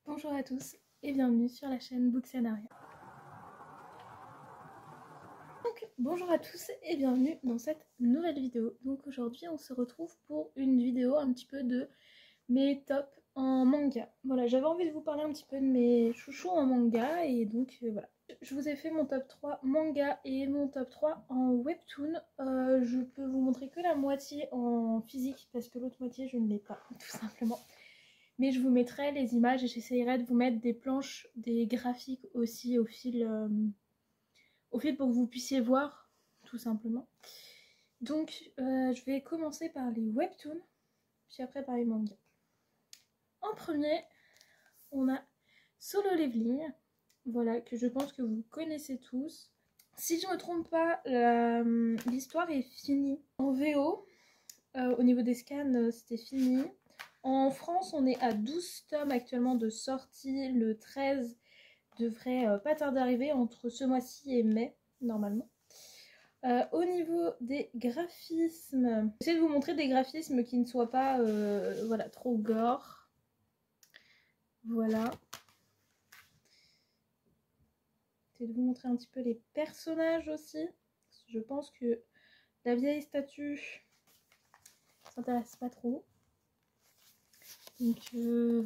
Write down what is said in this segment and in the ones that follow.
Bonjour à tous et bienvenue sur la chaîne Bookscenaria. Donc bonjour à tous et bienvenue dans cette nouvelle vidéo. Donc aujourd'hui on se retrouve pour une vidéo un petit peu de mes tops en manga. Voilà, j'avais envie de vous parler un petit peu de mes chouchous en manga et donc voilà. Je vous ai fait mon top 3 manga et mon top 3 en webtoon. Je peux vous montrer que la moitié en physique parce que l'autre moitié je ne l'ai pas tout simplement. Mais je vous mettrai les images et j'essayerai de vous mettre des planches, des graphiques aussi au fil pour que vous puissiez voir, tout simplement. Donc, je vais commencer par les webtoons, puis après par les mangas. En premier, on a Solo Leveling, voilà, que je pense que vous connaissez tous. Si je ne me trompe pas, l'histoire est finie. En VO, au niveau des scans, c'était fini. En France, on est à 12 tomes actuellement de sortie. Le 13 devrait pas tarder d'arriver entre ce mois-ci et mai, normalement. Au niveau des graphismes, j'essaie de vous montrer des graphismes qui ne soient pas voilà, trop gore. Voilà. J'essaie de vous montrer un petit peu les personnages aussi. Je pense que la vieille statue ne s'intéresse pas trop. Donc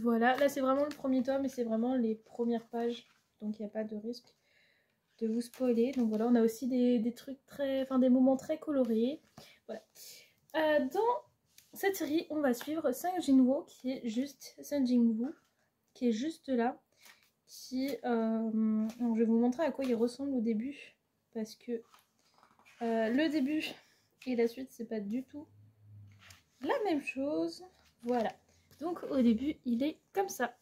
voilà, là c'est vraiment le premier tome et c'est vraiment les premières pages, donc il n'y a pas de risque de vous spoiler. Donc voilà, on a aussi des trucs très, enfin des moments très colorés. Voilà. Dans cette série, on va suivre Sung Jin-woo qui est juste qui est juste là, alors, je vais vous montrer à quoi il ressemble au début parce que le début et la suite c'est pas du tout la même chose. Voilà. Donc au début, il est comme ça.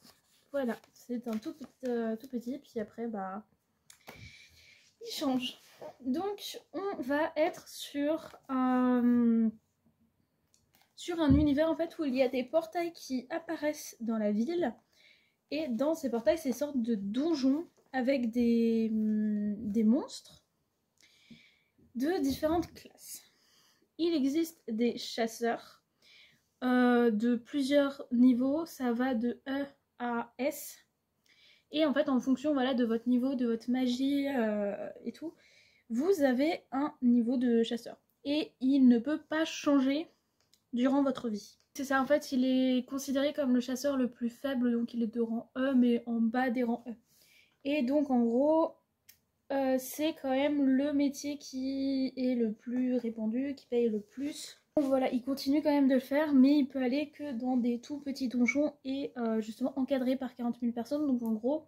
Voilà, c'est un tout petit, puis après, bah, il change. Donc on va être sur un univers en fait où il y a des portails qui apparaissent dans la ville. Et dans ces portails, c'est sortes de donjons avec des monstres de différentes classes. Il existe des chasseurs. De plusieurs niveaux, ça va de E à S. Et en fait, en fonction voilà, de votre niveau, de votre magie et tout, vous avez un niveau de chasseur. Et il ne peut pas changer durant votre vie. C'est ça, en fait, il est considéré comme le chasseur le plus faible, donc il est de rang E, mais en bas des rangs E. Et donc, en gros, c'est quand même le métier qui est le plus répandu, qui paye le plus. Donc voilà, il continue quand même de le faire, mais il peut aller que dans des tout petits donjons et justement encadré par 40 000 personnes. Donc en gros,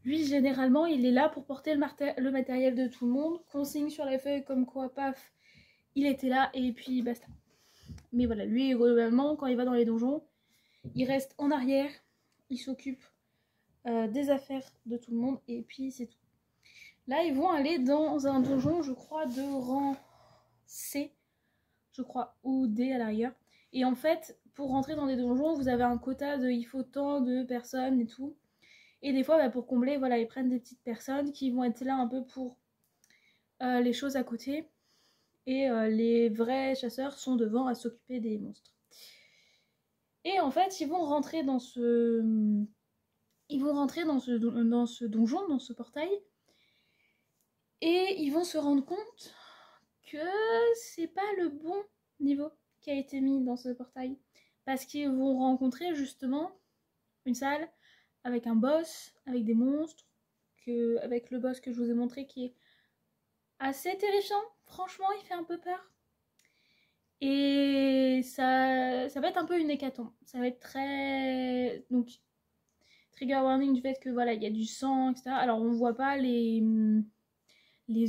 lui généralement, il est là pour porter le matériel de tout le monde. Consigne sur la feuille comme quoi, paf, il était là et puis basta. Mais voilà, lui globalement, quand il va dans les donjons, il reste en arrière, il s'occupe des affaires de tout le monde et puis c'est tout. Là, ils vont aller dans un donjon, je crois, de rang C, je crois, ou D à l'arrière. Et en fait, pour rentrer dans des donjons, vous avez un quota de il faut tant de personnes et tout. Et des fois, bah, pour combler, voilà, ils prennent des petites personnes qui vont être là un peu pour les choses à côté. Et les vrais chasseurs sont devant à s'occuper des monstres. Et en fait, ils vont rentrer dans ce donjon, dans ce portail. Et ils vont se rendre compte que c'est pas le bon niveau qui a été mis dans ce portail. Parce qu'ils vont rencontrer justement une salle avec un boss, avec des monstres, avec le boss que je vous ai montré qui est assez terrifiant. Franchement, il fait un peu peur. Et ça va être un peu une hécatombe. Ça va être très... Donc, trigger warning du fait que voilà, il y a du sang, etc. Alors, on voit pas les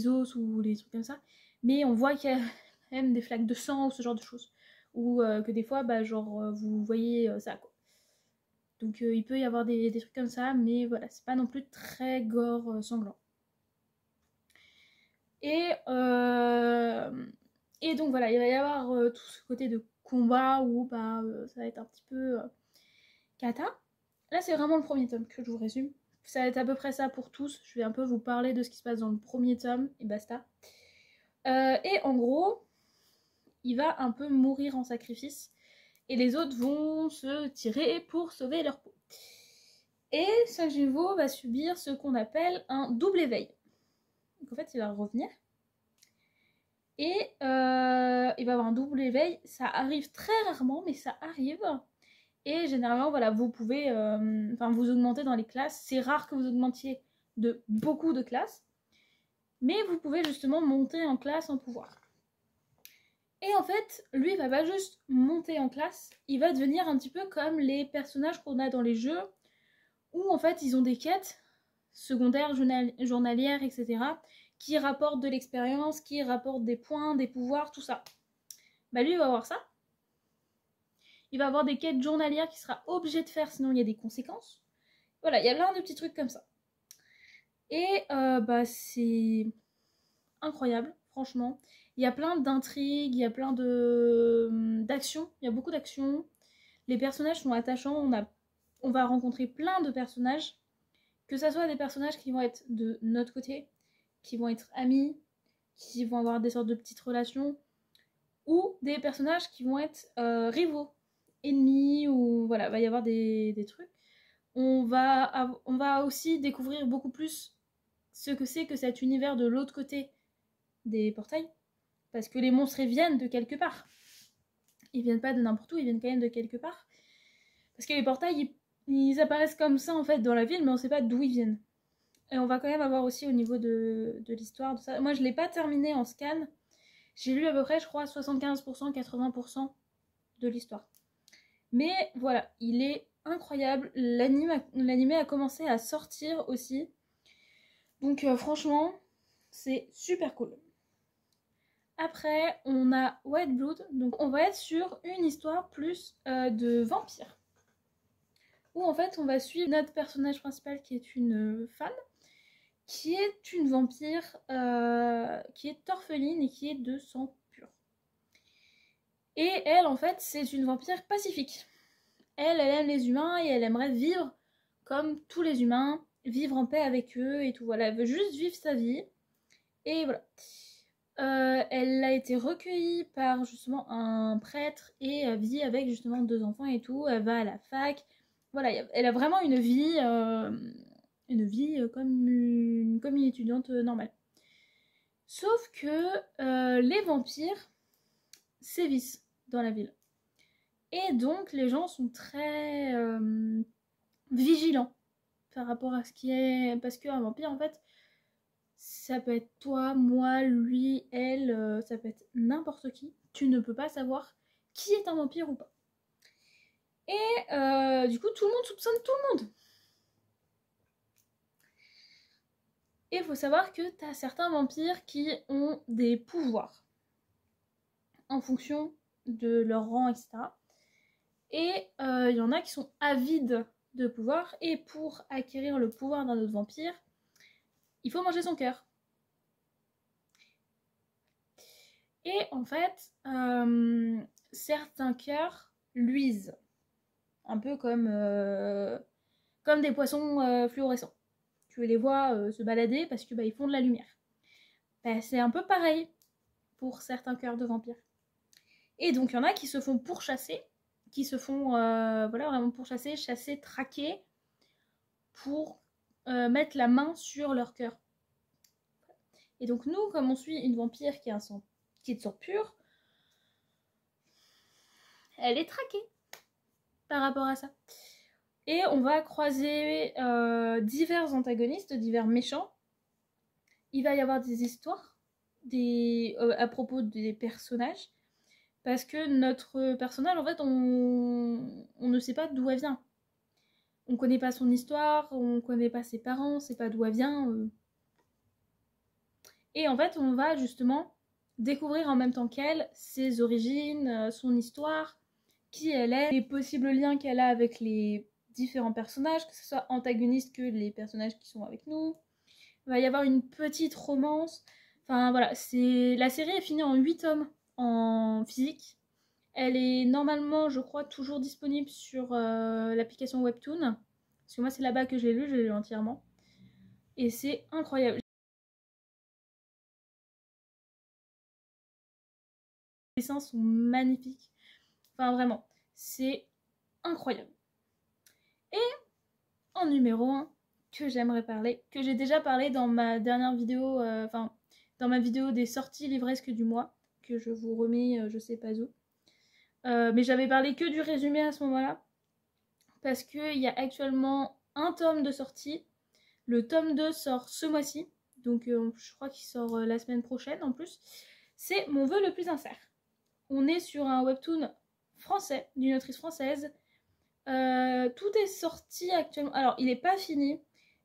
os ou les trucs comme ça, mais on voit qu'il y a même des flaques de sang ou ce genre de choses, ou que des fois bah, genre vous voyez ça quoi. Donc il peut y avoir des trucs comme ça, mais voilà, c'est pas non plus très gore sanglant. Et donc voilà, il va y avoir tout ce côté de combat où bah, ça va être un petit peu cata. Là c'est vraiment le premier tome que je vous résume. Ça va être à peu près ça pour tous. Je vais un peu vous parler de ce qui se passe dans le premier tome et basta. Et en gros, il va un peu mourir en sacrifice et les autres vont se tirer pour sauver leur peau. Et Saint-Gilvo va subir ce qu'on appelle un double éveil. Donc en fait, il va revenir. Et il va avoir un double éveil. Ça arrive très rarement, mais ça arrive. Et généralement, voilà, vous pouvez vous augmenter dans les classes. C'est rare que vous augmentiez de beaucoup de classes. Mais vous pouvez justement monter en classe en pouvoir. Et en fait, lui, il va pas juste monter en classe. Il va devenir un petit peu comme les personnages qu'on a dans les jeux. Où en fait, ils ont des quêtes secondaires, journalières, etc. qui rapportent de l'expérience, qui rapportent des points, des pouvoirs, tout ça. Bah lui, il va avoir ça. Il va avoir des quêtes journalières qu'il sera obligé de faire, sinon il y a des conséquences. Voilà, il y a plein de petits trucs comme ça. Et c'est incroyable, franchement. Il y a plein d'intrigues, il y a plein d'actions, il y a beaucoup d'actions. Les personnages sont attachants, on va rencontrer plein de personnages, que ce soit des personnages qui vont être de notre côté, qui vont être amis, qui vont avoir des sortes de petites relations, ou des personnages qui vont être rivaux, ennemis, ou voilà, il va y avoir des trucs. On va aussi découvrir beaucoup plus ce que c'est que cet univers de l'autre côté des portails, parce que les monstres ils viennent de quelque part. Ils viennent pas de n'importe où, ils viennent quand même de quelque part. Parce que les portails, ils apparaissent comme ça en fait dans la ville, mais on sait pas d'où ils viennent. Et on va quand même avoir aussi au niveau de l'histoire, de ça. Moi je l'ai pas terminé en scan, j'ai lu à peu près, je crois, 75%, 80% de l'histoire. Mais voilà, il est incroyable. L'anime a commencé à sortir aussi. Donc franchement, c'est super cool. Après, on a White Blood. Donc on va être sur une histoire plus de vampire. Où en fait, on va suivre notre personnage principal qui est une femme. Qui est une vampire qui est orpheline et qui est de sang pur. Et elle, en fait, c'est une vampire pacifique. Elle aime les humains et elle aimerait vivre comme tous les humains, vivre en paix avec eux et tout. Voilà, elle veut juste vivre sa vie. Et voilà. Elle a été recueillie par justement un prêtre et elle vit avec justement 2 enfants et tout. Elle va à la fac. Voilà, elle a vraiment une vie comme une étudiante normale. Sauf que les vampires sévissent dans la ville. Et donc les gens sont très vigilants par rapport à ce qui est... Parce qu'un vampire, en fait, ça peut être toi, moi, lui, elle, ça peut être n'importe qui. Tu ne peux pas savoir qui est un vampire ou pas. Et du coup, tout le monde soupçonne tout le monde. Et il faut savoir que tu as certains vampires qui ont des pouvoirs en fonction de leur rang, etc. Et il y en a qui sont avides de pouvoir. Et pour acquérir le pouvoir d'un autre vampire, il faut manger son cœur. Et en fait, certains cœurs luisent. Un peu comme des poissons fluorescents. Tu les vois se balader parce que ils font de la lumière. C'est un peu pareil pour certains cœurs de vampires. Et donc il y en a qui se font pourchasser, qui se font vraiment pourchasser, chasser, traquer pour mettre la main sur leur cœur. Et donc nous, comme on suit une vampire qui est de sang pur, elle est traquée par rapport à ça. Et on va croiser divers antagonistes, divers méchants. Il va y avoir des histoires à propos des personnages. Parce que notre personnage, en fait, on ne sait pas d'où elle vient. On connaît pas son histoire, on connaît pas ses parents, on sait pas d'où elle vient. Et en fait, on va justement découvrir en même temps qu'elle ses origines, son histoire, qui elle est, les possibles liens qu'elle a avec les différents personnages, que ce soit antagonistes que les personnages qui sont avec nous. Il va y avoir une petite romance. Enfin voilà, la série est finie en 8 tomes en physique. Elle est normalement, je crois, toujours disponible sur l'application Webtoon. Parce que moi, c'est là-bas que je l'ai lu entièrement. Et c'est incroyable. Les dessins sont magnifiques. Enfin, vraiment, c'est incroyable. Et en numéro 1 que j'aimerais parler, que j'ai déjà parlé dans ma dernière vidéo, dans ma vidéo des sorties livresques du mois, que je vous remets je sais pas où. Mais j'avais parlé que du résumé à ce moment-là, parce qu'il y a actuellement un tome de sortie. Le tome 2 sort ce mois-ci, donc je crois qu'il sort la semaine prochaine en plus. C'est Mon vœu le plus sincère. On est sur un webtoon français, d'une autrice française. Tout est sorti actuellement. Alors, il n'est pas fini,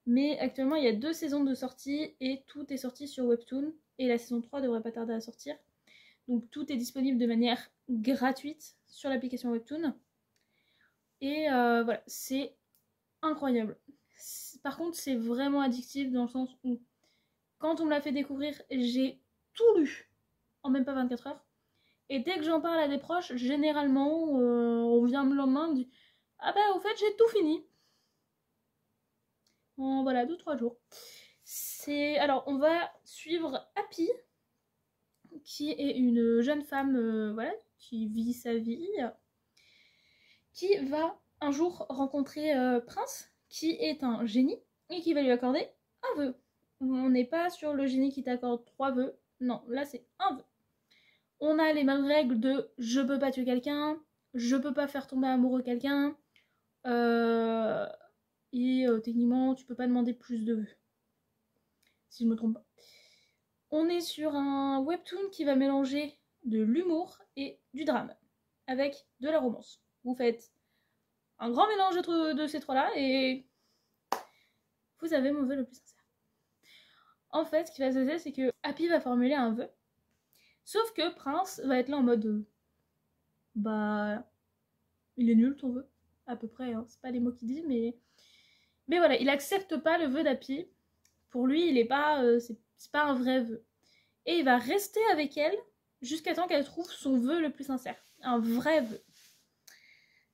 mais actuellement, il y a 2 saisons de sortie et tout est sorti sur Webtoon. Et la saison 3 devrait pas tarder à sortir. Donc, tout est disponible de manière gratuite sur l'application Webtoon. Et voilà, c'est incroyable. Par contre, c'est vraiment addictif dans le sens où, quand on me l'a fait découvrir, j'ai tout lu en même pas 24 heures. Et dès que j'en parle à des proches, généralement, on vient le lendemain et me dit « Ah bah, au fait, j'ai tout fini. » En voilà, 2-3 jours. Alors, on va suivre Happy, qui est une jeune femme voilà, qui vit sa vie, qui va un jour rencontrer Prince, qui est un génie, et qui va lui accorder un vœu. On n'est pas sur le génie qui t'accorde 3 vœux, non, là c'est un vœu. On a les mêmes règles de je peux pas tuer quelqu'un, je peux pas faire tomber amoureux quelqu'un, et techniquement tu peux pas demander plus de vœux. Si je me trompe pas. On est sur un webtoon qui va mélanger de l'humour et du drame, avec de la romance. Vous faites un grand mélange de ces trois-là et vous avez mon vœu le plus sincère. En fait, ce qui va se passer, c'est que Happy va formuler un vœu, sauf que Prince va être là en mode bah, il est nul ton vœu, à peu près, hein. C'est pas les mots qu'il dit, mais voilà, il accepte pas le vœu d'Happy. Pour lui, il est pas, c'est pas un vrai vœu. Et il va rester avec elle jusqu'à temps qu'elle trouve son vœu le plus sincère, un vrai vœu.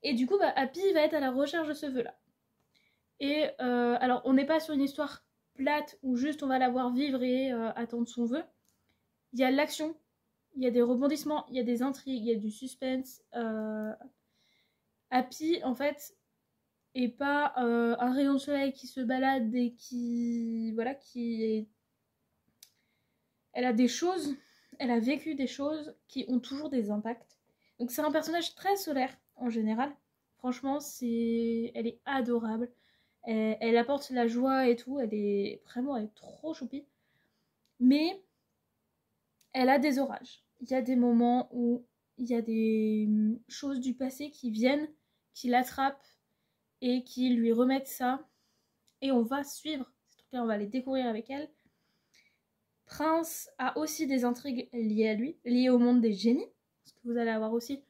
Et du coup, bah, Happy va être à la recherche de ce vœu-là. Et alors, on n'est pas sur une histoire plate où juste on va la voir vivre et attendre son vœu. Il y a de l'action, il y a des rebondissements, il y a des intrigues, il y a du suspense. Happy, en fait, est pas un rayon de soleil qui se balade et qui... Voilà, qui est... Elle a des choses, elle a vécu des choses qui ont toujours des impacts. Donc c'est un personnage très solaire, en général. Franchement, elle est adorable. Elle apporte la joie et tout. Elle est trop choupie. Mais elle a des orages. Il y a des moments où il y a des choses du passé qui viennent, qui l'attrapent et qui lui remettent ça. Et on va suivre ces trucs-là, on va les découvrir avec elle. Prince a aussi des intrigues liées à lui, liées au monde des génies. Parce que vous allez avoir aussi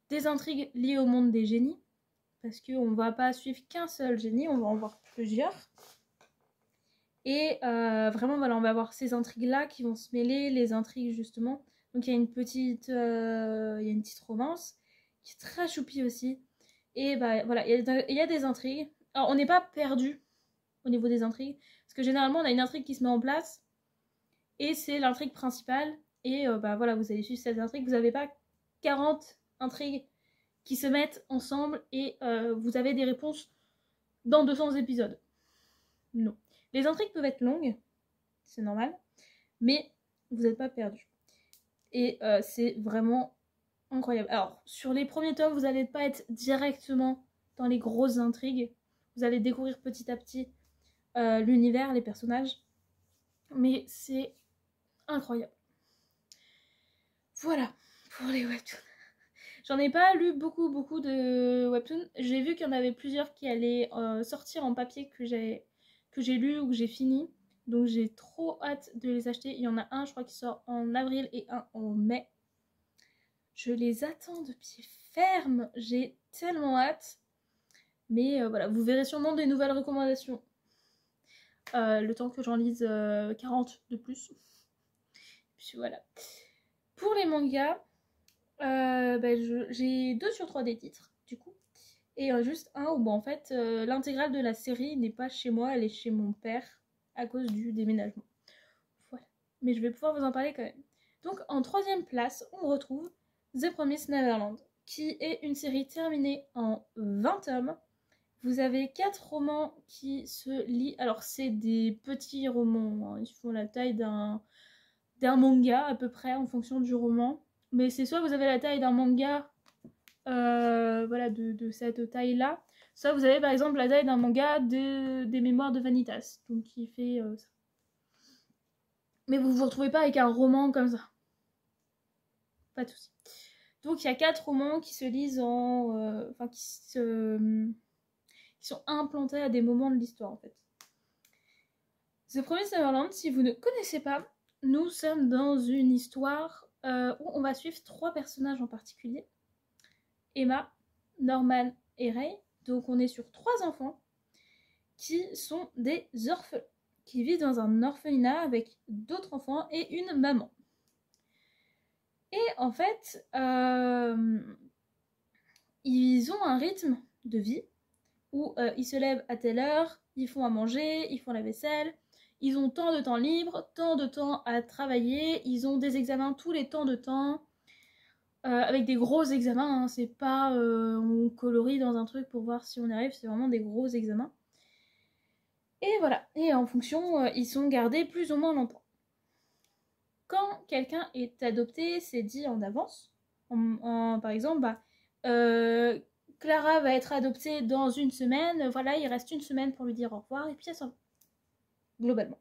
des intrigues liées au monde des génies. Parce qu'on ne va pas suivre qu'un seul génie, on va en voir plusieurs. Et vraiment, voilà, on va avoir ces intrigues-là qui vont se mêler, les intrigues justement. Donc il y a une petite romance qui est très choupie aussi. Et bah voilà, il y a des intrigues. Alors on n'est pas perdu au niveau des intrigues. Parce que généralement, on a une intrigue qui se met en place. Et c'est l'intrigue principale. Et bah voilà, vous allez suivre cette intrigue. Vous n'avez pas 40 intrigues qui se mettent ensemble et vous avez des réponses dans 200 épisodes. Non. Les intrigues peuvent être longues, c'est normal, mais vous n'êtes pas perdu. Et c'est vraiment incroyable. Alors, sur les premiers tomes, vous n'allez pas être directement dans les grosses intrigues. Vous allez découvrir petit à petit l'univers, les personnages. Mais c'est incroyable. Voilà pour les webtoons. J'en ai pas lu beaucoup de webtoons. J'ai vu qu'il y en avait plusieurs qui allaient sortir en papier que j'ai lu ou que j'ai fini. Donc j'ai trop hâte de les acheter. Il y en a un, je crois, qui sort en avril et un en mai. Je les attends de pied ferme. J'ai tellement hâte. Mais voilà, vous verrez sûrement des nouvelles recommandations. Le temps que j'en lise 40 de plus. Et puis voilà. Pour les mangas, j'ai 2 sur 3 des titres, du coup. Et juste un où, en fait, l'intégrale de la série n'est pas chez moi, elle est chez mon père, à cause du déménagement. Voilà. Mais je vais pouvoir vous en parler quand même. Donc, en 3e place, on retrouve The Promised Neverland, qui est une série terminée en 20 tomes. Vous avez 4 romans qui se lient. Alors, c'est des petits romans, hein. Ils font la taille d'un manga à peu près en fonction du roman. Mais c'est soit vous avez la taille d'un manga voilà, de cette taille-là, soit vous avez par exemple la taille d'un manga des Mémoires de Vanitas, donc qui fait ça. Mais vous vous retrouvez pas avec un roman comme ça. Pas de soucis. Donc il y a 4 romans qui se lisent en... Enfin, qui sont implantés à des moments de l'histoire en fait. The Promised Neverland, si vous ne connaissez pas, nous sommes dans une histoire où on va suivre 3 personnages en particulier. Emma, Norman et Ray. Donc on est sur 3 enfants qui sont des orphelins, qui vivent dans un orphelinat avec d'autres enfants et une maman. Et en fait, ils ont un rythme de vie où ils se lèvent à telle heure, ils font à manger, ils font la vaisselle, ils ont tant de temps libre, tant de temps à travailler, ils ont des examens tous les temps de temps, avec des gros examens, hein, c'est pas on colorie dans un truc pour voir si on y arrive, c'est vraiment des gros examens. Et voilà, et en fonction, ils sont gardés plus ou moins longtemps. Quand quelqu'un est adopté, c'est dit en avance. Par exemple, Clara va être adoptée dans une semaine, voilà, il reste une semaine pour lui dire au revoir, et puis elle s'en va. Globalement.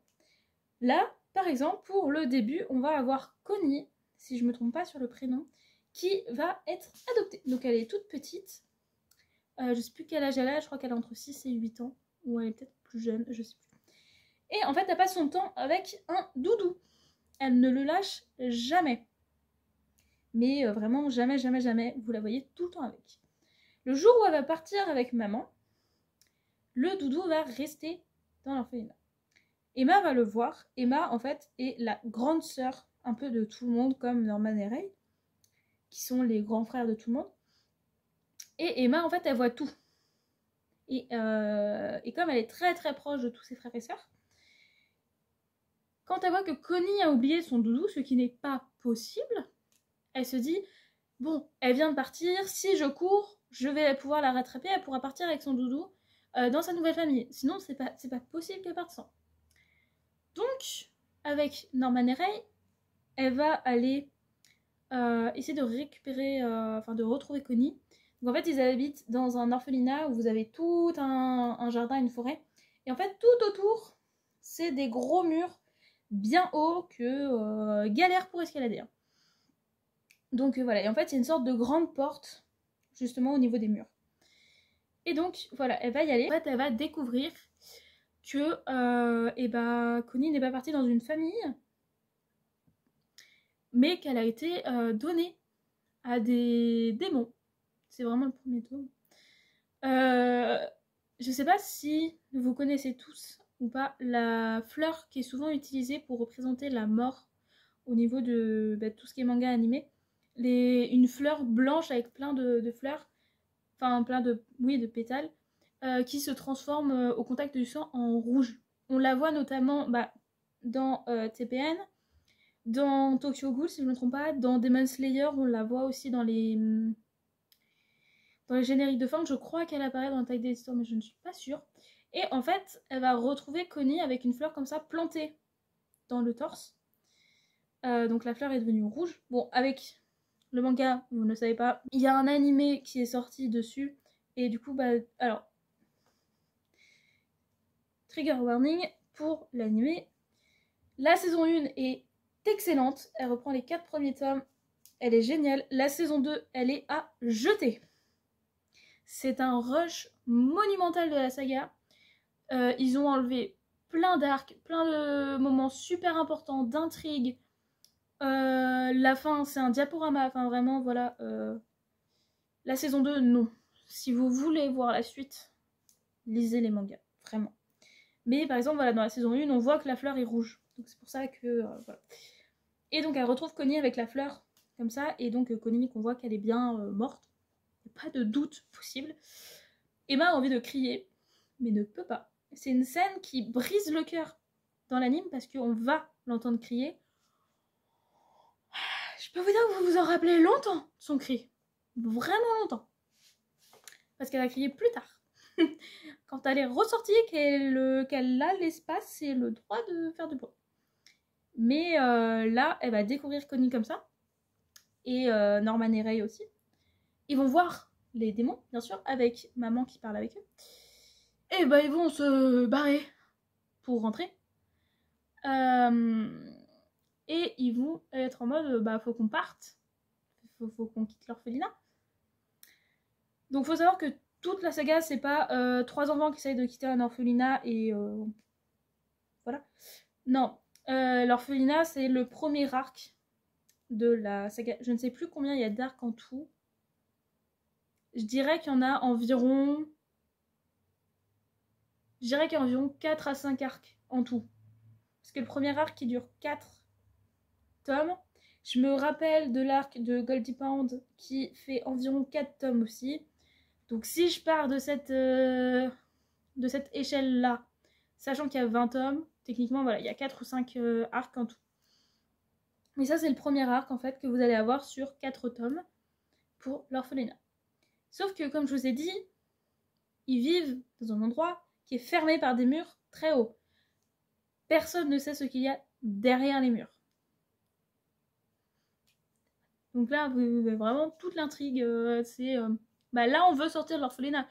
Là, par exemple, pour le début, on va avoir Connie, si je ne me trompe pas sur le prénom, qui va être adoptée. Donc elle est toute petite. Je ne sais plus quel âge elle a, je crois qu'elle a entre 6 et 8 ans. Ou elle est peut-être plus jeune, je ne sais plus. Et en fait, elle passe son temps avec un doudou. Elle ne le lâche jamais. Mais vraiment, jamais, jamais, jamais. Vous la voyez tout le temps avec. Le jour où elle va partir avec maman, le doudou va rester dans l'orphelinat. Emma va le voir. Emma, en fait, est la grande sœur un peu de tout le monde, comme Norman et Ray, qui sont les grands frères de tout le monde. Et Emma, en fait, elle voit tout. Et comme elle est très très proche de tous ses frères et sœurs, quand elle voit que Connie a oublié son doudou, ce qui n'est pas possible, elle se dit, bon, elle vient de partir, si je cours, je vais pouvoir la rattraper, elle pourra partir avec son doudou dans sa nouvelle famille. Sinon, c'est pas possible qu'elle parte sans. Donc, avec Norman et Ray, elle va aller essayer de récupérer, de retrouver Connie. Donc en fait, ils habitent dans un orphelinat où vous avez tout un jardin, une forêt. Et en fait, tout autour, c'est des gros murs bien hauts que galère pour escalader. Hein. Donc voilà, et en fait, il y a une sorte de grande porte, justement, au niveau des murs. Et donc, voilà, elle va y aller. En fait, elle va découvrir que Connie n'est pas partie dans une famille, mais qu'elle a été donnée à des démons. C'est vraiment le premier tome. Je sais pas si vous connaissez tous ou pas la fleur qui est souvent utilisée pour représenter la mort au niveau de tout ce qui est manga animé. Une fleur blanche avec plein de fleurs, enfin plein de pétales, qui se transforme au contact du sang en rouge. On la voit notamment dans TPN, dans Tokyo Ghoul si je ne me trompe pas, dans Demon Slayer, on la voit aussi dans les génériques de fin. Je crois qu'elle apparaît dans Attack des Titans, mais je ne suis pas sûre. Et en fait, elle va retrouver Connie avec une fleur comme ça plantée dans le torse. Donc la fleur est devenue rouge. Bon, avec le manga, vous ne le savez pas, il y a un animé qui est sorti dessus. Et du coup, alors, trigger warning pour l'animé. La saison 1 est excellente. Elle reprend les 4 premiers tomes. Elle est géniale. La saison 2, elle est à jeter. C'est un rush monumental de la saga. Ils ont enlevé plein d'arcs, plein de moments super importants, d'intrigues. La fin, c'est un diaporama. Enfin, vraiment, voilà. La saison 2, non. Si vous voulez voir la suite, lisez les mangas. Vraiment. Mais par exemple, voilà, dans la saison 1, on voit que la fleur est rouge. Donc c'est pour ça que... voilà. Et donc elle retrouve Connie avec la fleur, comme ça. Et donc Connie, qu'on voit qu'elle est bien morte. Il n'y a pas de doute possible. Emma a envie de crier, mais ne peut pas. C'est une scène qui brise le cœur dans l'anime parce qu'on va l'entendre crier. Je peux vous dire que vous vous en rappelez longtemps de son cri. Vraiment longtemps. Parce qu'elle a crié plus tard. quand elle est ressortie, qu'elle a l'espace et le droit de faire du bruit. Mais là, elle va découvrir Connie comme ça. Et Norman et Ray aussi. Ils vont voir les démons, bien sûr, avec maman qui parle avec eux. Et bah, ils vont se barrer pour rentrer. Et ils vont être en mode, bah, faut qu'on parte. Faut qu'on quitte l'orphelinat. Donc, faut savoir que toute la saga, c'est pas 3 enfants qui essayent de quitter un orphelinat et voilà. Non, l'orphelinat, c'est le premier arc de la saga. Je ne sais plus combien il y a d'arcs en tout. Je dirais qu'il y en a environ... Je dirais qu'il y a environ 4 à 5 arcs en tout. Parce que le premier arc qui dure 4 tomes. Je me rappelle de l'arc de Goldie Pound qui fait environ 4 tomes aussi. Donc si je pars de cette échelle-là, sachant qu'il y a 20 tomes, techniquement, voilà, il y a 4 ou 5 arcs en tout. Mais ça, c'est le premier arc, en fait, que vous allez avoir sur 4 tomes pour l'orphelinat. Sauf que, comme je vous ai dit, ils vivent dans un endroit qui est fermé par des murs très hauts. Personne ne sait ce qu'il y a derrière les murs. Donc là, vous avez vraiment toute l'intrigue. Bah là, on veut sortir de l'orphelinat.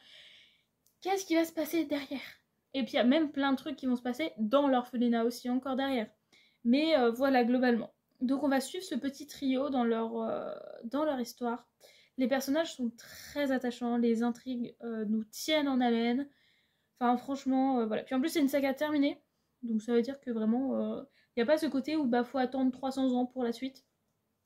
Qu'est-ce qui va se passer derrière? Et puis, il y a même plein de trucs qui vont se passer dans l'orphelinat aussi, encore derrière. Mais voilà, globalement. Donc, on va suivre ce petit trio dans leur histoire. Les personnages sont très attachants. Les intrigues nous tiennent en haleine. Enfin, franchement, voilà. Puis en plus, c'est une saga terminée. Donc, ça veut dire que vraiment, il n'y a pas ce côté où bah, faut attendre 300 ans pour la suite.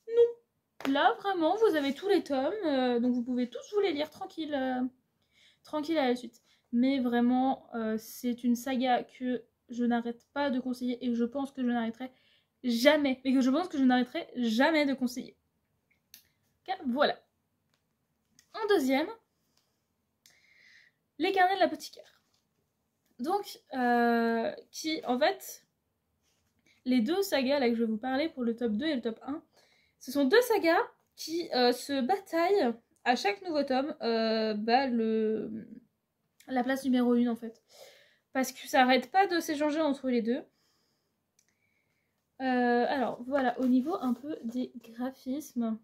Non. Là, vraiment, vous avez tous les tomes. Donc, vous pouvez tous vous les lire tranquille à la suite. Mais vraiment, c'est une saga que je n'arrête pas de conseiller et que je pense que je n'arrêterai jamais. Mais que je pense que je n'arrêterai jamais de conseiller. Okay, voilà. En deuxième, les carnets de l'apothicaire. Donc, qui, en fait, les deux sagas là que je vais vous parler pour le top 2 et le top 1, ce sont deux sagas qui se bataillent à chaque nouveau tome, la place numéro 1 en fait. Parce que ça n'arrête pas de s'échanger entre les deux. Alors voilà, au niveau un peu des graphismes,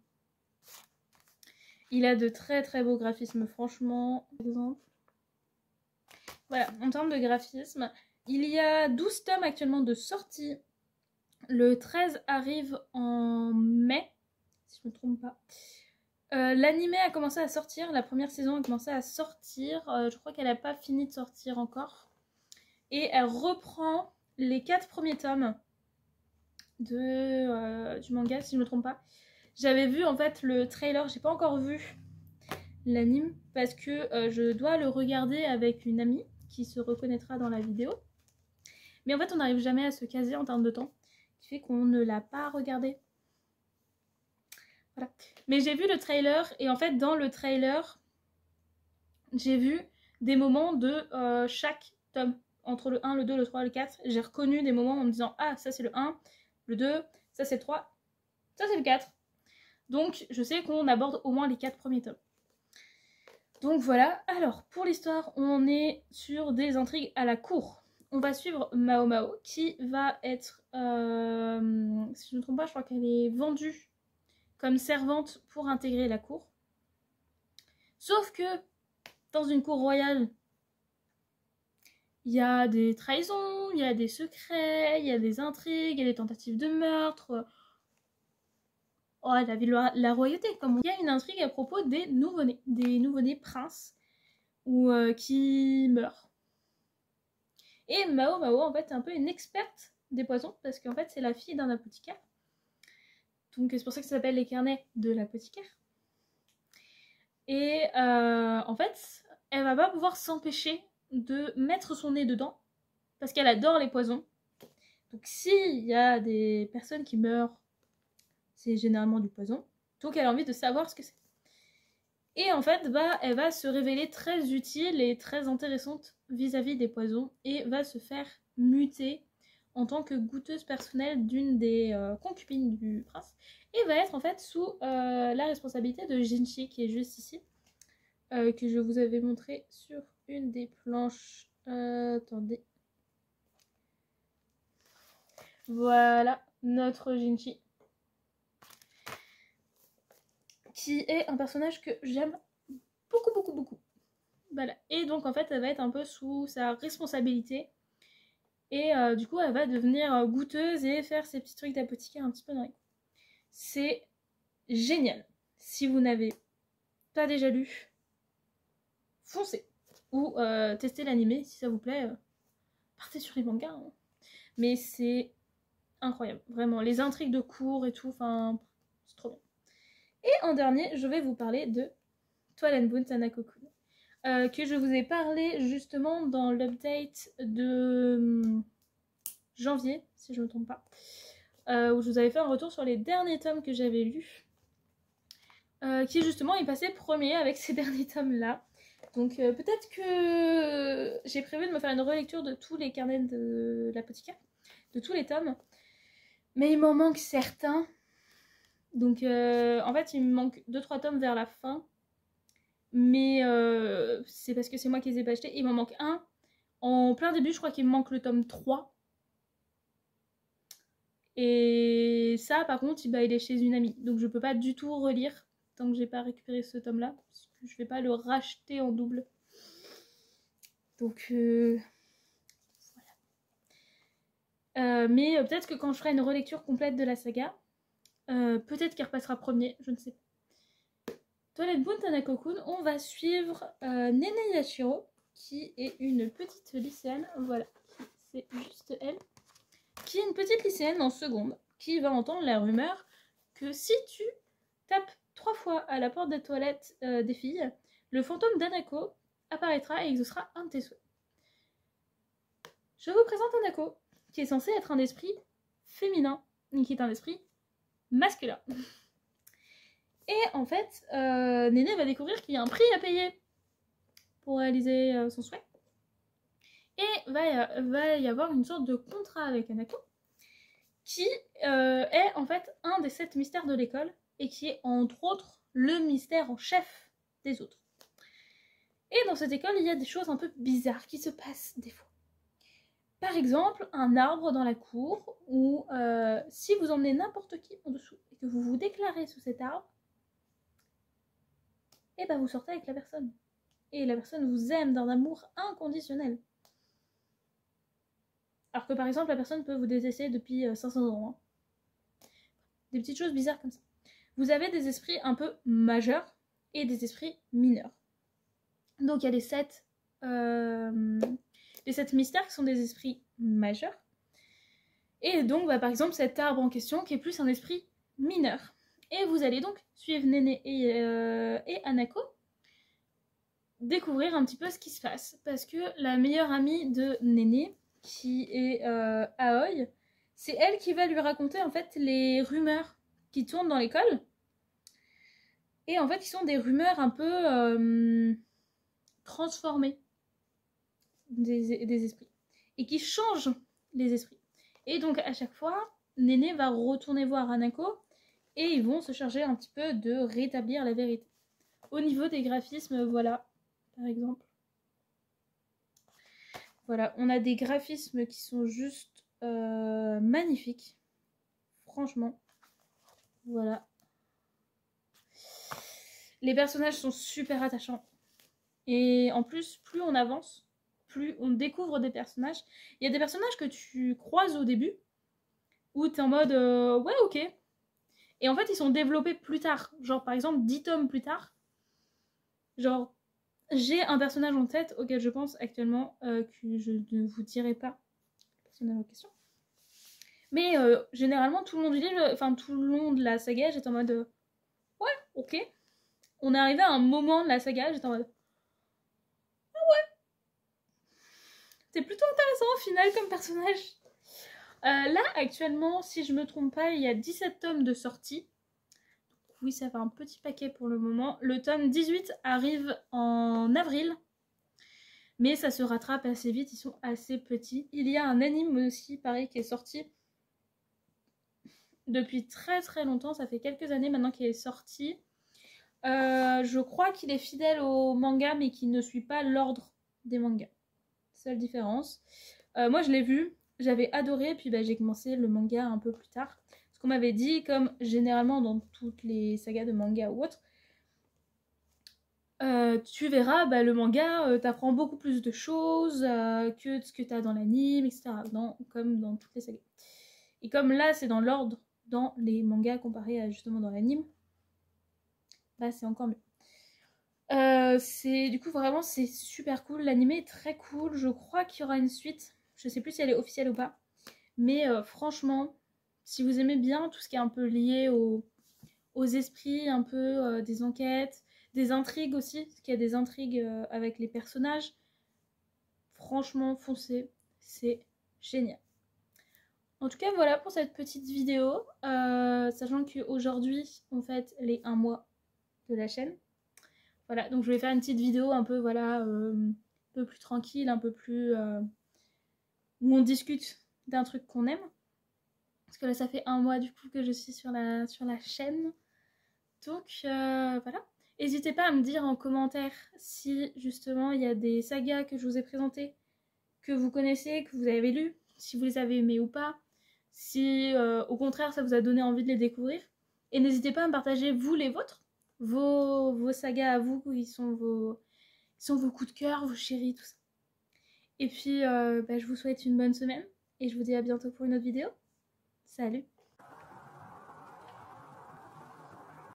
il a de très très beaux graphismes, franchement. Par exemple, voilà, en termes de graphisme, il y a 12 tomes actuellement de sortie. Le 13 arrive en mai, si je ne me trompe pas. L'anime a commencé à sortir, la première saison a commencé à sortir. Je crois qu'elle n'a pas fini de sortir encore. Et elle reprend les 4 premiers tomes du manga, si je ne me trompe pas. J'avais vu en fait le trailer, j'ai pas encore vu l'anime parce que je dois le regarder avec une amie qui se reconnaîtra dans la vidéo. Mais en fait, on n'arrive jamais à se caser en termes de temps, qui fait qu'on ne l'a pas regardé. Voilà. Mais j'ai vu le trailer et en fait, dans le trailer, j'ai vu des moments de chaque tome. Entre le 1, le 2, le 3, le 4, j'ai reconnu des moments en me disant ah, ça c'est le 1, le 2, ça c'est le 3, ça c'est le 4. Donc je sais qu'on aborde au moins les 4 premiers tomes. Donc voilà, alors pour l'histoire, on est sur des intrigues à la cour. On va suivre Mao Mao qui va être, si je ne me trompe pas, je crois qu'elle est vendue comme servante pour intégrer la cour. Sauf que dans une cour royale, il y a des trahisons, il y a des secrets, il y a des intrigues, il y a des tentatives de meurtre. Oh, la royauté, comme on dit. Il y a une intrigue à propos des nouveau-nés princes qui meurent. Et Mao Mao, en fait, est un peu une experte des poisons, parce qu'en fait, c'est la fille d'un apothicaire. Donc, c'est pour ça que ça s'appelle les carnets de l'apothicaire. Et en fait, elle va pas pouvoir s'empêcher de mettre son nez dedans, parce qu'elle adore les poisons. Donc, s'il y a des personnes qui meurent, c'est généralement du poison. Donc, elle a envie de savoir ce que c'est. Et en fait, elle va se révéler très utile et très intéressante vis-à-vis des poisons et va se faire muter en tant que goûteuse personnelle d'une des concubines du prince et va être en fait sous la responsabilité de Jinchi qui est juste ici, que je vous avais montré sur une des planches. Attendez. Voilà, notre Jinchi. Qui est un personnage que j'aime beaucoup. Voilà. Et donc en fait, elle va être un peu sous sa responsabilité. Et du coup, elle va devenir goûteuse et faire ses petits trucs d'apothicaire un petit peu dans les coins. C'est génial. Si vous n'avez pas déjà lu, foncez. Ou testez l'animé si ça vous plaît. Partez sur les mangas. Hein. Mais c'est incroyable. Vraiment. Les intrigues de cours et tout. Enfin, c'est trop bien. Et en dernier, je vais vous parler de Toilet Boon Tanako-kun. Que je vous ai parlé justement dans l'update de janvier, si je ne me trompe pas. Où je vous avais fait un retour sur les derniers tomes que j'avais lus. Qui justement est passé premier avec ces derniers tomes-là. Donc peut-être que j'ai prévu de me faire une relecture de tous les carnets de l'apothicaire, de tous les tomes. Mais il m'en manque certains. Donc en fait il me manque 2-3 tomes vers la fin. Mais c'est parce que c'est moi qui les ai pas achetés. Il m'en manque un. En plein début, je crois qu'il me manque le tome 3. Et ça, par contre, il est chez une amie. Donc je peux pas du tout relire tant que j'ai pas récupéré ce tome-là. Parce que je vais pas le racheter en double. Donc voilà. Mais peut-être que quand je ferai une relecture complète de la saga, peut-être qu'il repassera premier, je ne sais pas. Toilet Boon Tanako-kun, on va suivre Nene Yashiro, qui est une petite lycéenne, voilà, c'est juste elle, qui est une petite lycéenne en seconde, qui va entendre la rumeur que si tu tapes 3 fois à la porte des toilettes des filles, le fantôme d'Anako apparaîtra et exaucera un de tes souhaits. Je vous présente Anako, qui est censé être un esprit féminin, mais qui est un esprit masculin. Et en fait, Néné va découvrir qu'il y a un prix à payer pour réaliser son souhait. Et va y avoir une sorte de contrat avec Anako, qui est en fait un des 7 mystères de l'école, et qui est entre autres le mystère en chef des autres. Et dans cette école, il y a des choses un peu bizarres qui se passent des fois. Par exemple, un arbre dans la cour où si vous emmenez n'importe qui en dessous et que vous vous déclarez sous cet arbre, et ben vous sortez avec la personne. Et la personne vous aime d'un amour inconditionnel. Alors que par exemple, la personne peut vous détester depuis 500 ans. Hein. Des petites choses bizarres comme ça. Vous avez des esprits un peu majeurs et des esprits mineurs. Donc il y a les 7 mystères qui sont des esprits majeurs. Et donc, par exemple, cet arbre en question qui est plus un esprit mineur. Et vous allez donc suivre Néné et Anako découvrir un petit peu ce qui se passe. Parce que la meilleure amie de Néné, qui est Aoi, c'est elle qui va lui raconter en fait les rumeurs qui tournent dans l'école. Et en fait, qui sont des rumeurs un peu transformées des esprits. Et qui changent les esprits. Et donc, à chaque fois, Néné va retourner voir Anako et ils vont se charger un petit peu de rétablir la vérité. Au niveau des graphismes, voilà, par exemple. Voilà, on a des graphismes qui sont juste magnifiques. Franchement. Voilà. Les personnages sont super attachants. Et en plus, plus on avance, plus on découvre des personnages. Il y a des personnages que tu croises au début, où t'es en mode ouais, ok. Et en fait, ils sont développés plus tard. Genre, par exemple, 10 tomes plus tard. Genre, j'ai un personnage en tête auquel je pense actuellement, que je ne vous dirai pas le personnage en question. Mais généralement, tout le long du livre, enfin, tout le long de la saga, j'étais en mode ouais, ok. On est arrivé à un moment de la saga, j'étais en mode ah ouais. C'est plutôt intéressant au final comme personnage. Là, actuellement, si je me trompe pas, il y a 17 tomes de sortie. Oui, ça fait un petit paquet pour le moment. Le tome 18 arrive en avril. Mais ça se rattrape assez vite, ils sont assez petits. Il y a un anime aussi, pareil, qui est sorti depuis très très longtemps. Ça fait quelques années maintenant qu'il est sorti. Je crois qu'il est fidèle au manga, mais qu'il ne suit pas l'ordre des mangas. Seule différence. Moi je l'ai vu, j'avais adoré, puis bah, j'ai commencé le manga un peu plus tard. Parce qu'on m'avait dit, comme généralement dans toutes les sagas de manga ou autres, tu verras, bah, le manga t'apprend beaucoup plus de choses que ce que t'as dans l'anime, etc. Comme dans toutes les sagas. Et comme là, c'est dans l'ordre dans les mangas comparé à justement dans l'anime, bah c'est encore mieux. Du coup, vraiment, c'est super cool. L'anime est très cool. Je crois qu'il y aura une suite. Je sais plus si elle est officielle ou pas. Mais franchement, si vous aimez bien tout ce qui est un peu lié aux esprits, un peu des enquêtes, des intrigues aussi, parce qu'il y a des intrigues avec les personnages, franchement, foncez, c'est génial. En tout cas, voilà pour cette petite vidéo, sachant qu'aujourd'hui, on fête les 1 mois de la chaîne. Voilà, donc je vais faire une petite vidéo un peu, voilà, un peu plus tranquille, un peu plus... où on discute d'un truc qu'on aime. Parce que là, ça fait 1 mois du coup que je suis sur la chaîne. Donc, voilà. N'hésitez pas à me dire en commentaire si, justement, il y a des sagas que je vous ai présentées, que vous connaissez, que vous avez lues, si vous les avez aimées ou pas. Si, au contraire, ça vous a donné envie de les découvrir. Et n'hésitez pas à me partager, vous, les vôtres. Vos sagas à vous, qui sont vos coups de cœur, vos chéris, tout ça. Et puis, je vous souhaite une bonne semaine. Et je vous dis à bientôt pour une autre vidéo. Salut!